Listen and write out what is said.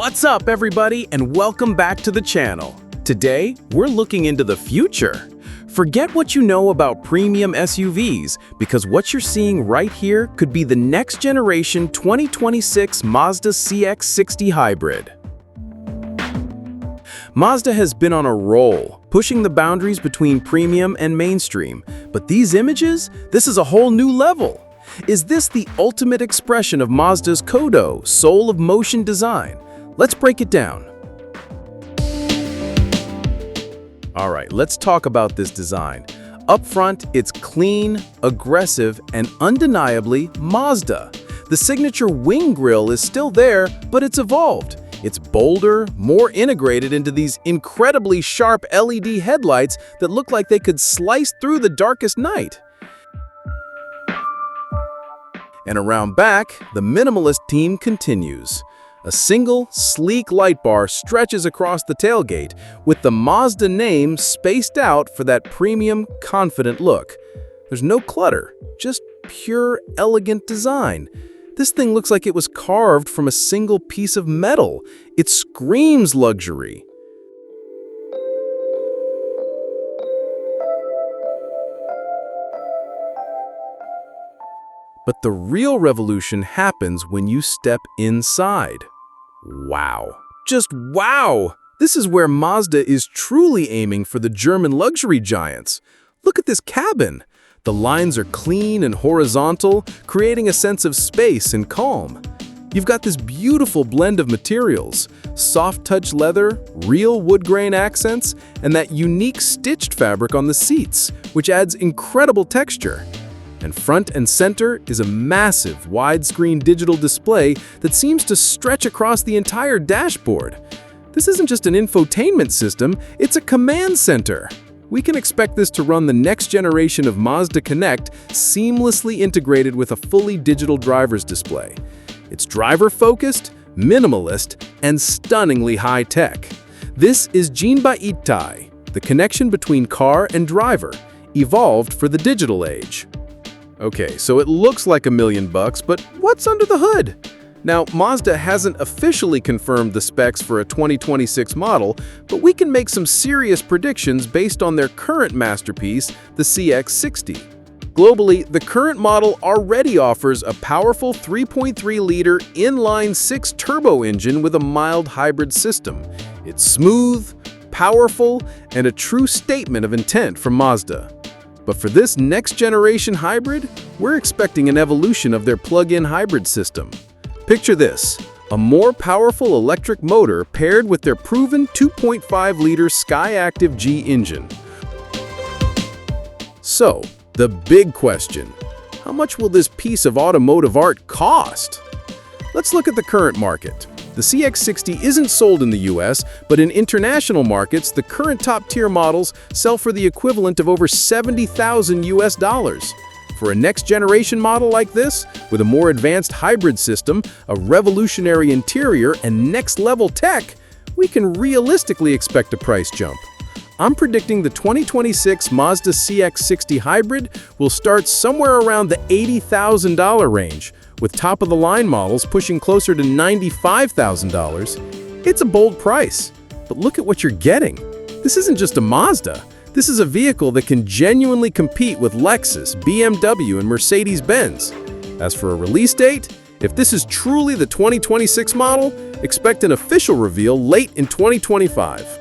What's up, everybody, and welcome back to the channel. Today, we're looking into the future. Forget what you know about premium SUVs, because what you're seeing right here could be the next generation 2026 Mazda CX-60 Hybrid. Mazda has been on a roll, pushing the boundaries between premium and mainstream. But these images? This is a whole new level. Is this the ultimate expression of Mazda's Kodo, soul of motion design? Let's break it down. All right, let's talk about this design. Up front, it's clean, aggressive, and undeniably Mazda. The signature wing grille is still there, but it's evolved. It's bolder, more integrated into these incredibly sharp LED headlights that look like they could slice through the darkest night. And around back, the minimalist team continues. A single, sleek light bar stretches across the tailgate, with the Mazda name spaced out for that premium, confident look. There's no clutter, just pure, elegant design. This thing looks like it was carved from a single piece of metal. It screams luxury. But the real revolution happens when you step inside. Wow. Just wow! This is where Mazda is truly aiming for the German luxury giants. Look at this cabin. The lines are clean and horizontal, creating a sense of space and calm. You've got this beautiful blend of materials, soft-touch leather, real wood grain accents, and that unique stitched fabric on the seats, which adds incredible texture. And front and center is a massive widescreen digital display that seems to stretch across the entire dashboard. This isn't just an infotainment system, it's a command center. We can expect this to run the next generation of Mazda Connect, seamlessly integrated with a fully digital driver's display. It's driver-focused, minimalist, and stunningly high-tech. This is Jinbaitai, the connection between car and driver, evolved for the digital age. Okay, so it looks like $1 million, but what's under the hood? Now, Mazda hasn't officially confirmed the specs for a 2026 model, but we can make some serious predictions based on their current masterpiece, the CX-60. Globally, the current model already offers a powerful 3.3-liter inline-6 turbo engine with a mild hybrid system. It's smooth, powerful, and a true statement of intent from Mazda. But for this next-generation hybrid, we're expecting an evolution of their plug-in hybrid system. Picture this, a more powerful electric motor paired with their proven 2.5-liter Skyactiv G engine. So, the big question, how much will this piece of automotive art cost? Let's look at the current market. The CX-60 isn't sold in the US, but in international markets, the current top-tier models sell for the equivalent of over $70,000 US. For a next-generation model like this, with a more advanced hybrid system, a revolutionary interior, and next-level tech, we can realistically expect a price jump. I'm predicting the 2026 Mazda CX-60 Hybrid will start somewhere around the $80,000 range, with top-of-the-line models pushing closer to $95,000. It's a bold price, but look at what you're getting. This isn't just a Mazda. This is a vehicle that can genuinely compete with Lexus, BMW, and Mercedes-Benz. As for a release date, if this is truly the 2026 model, expect an official reveal late in 2025.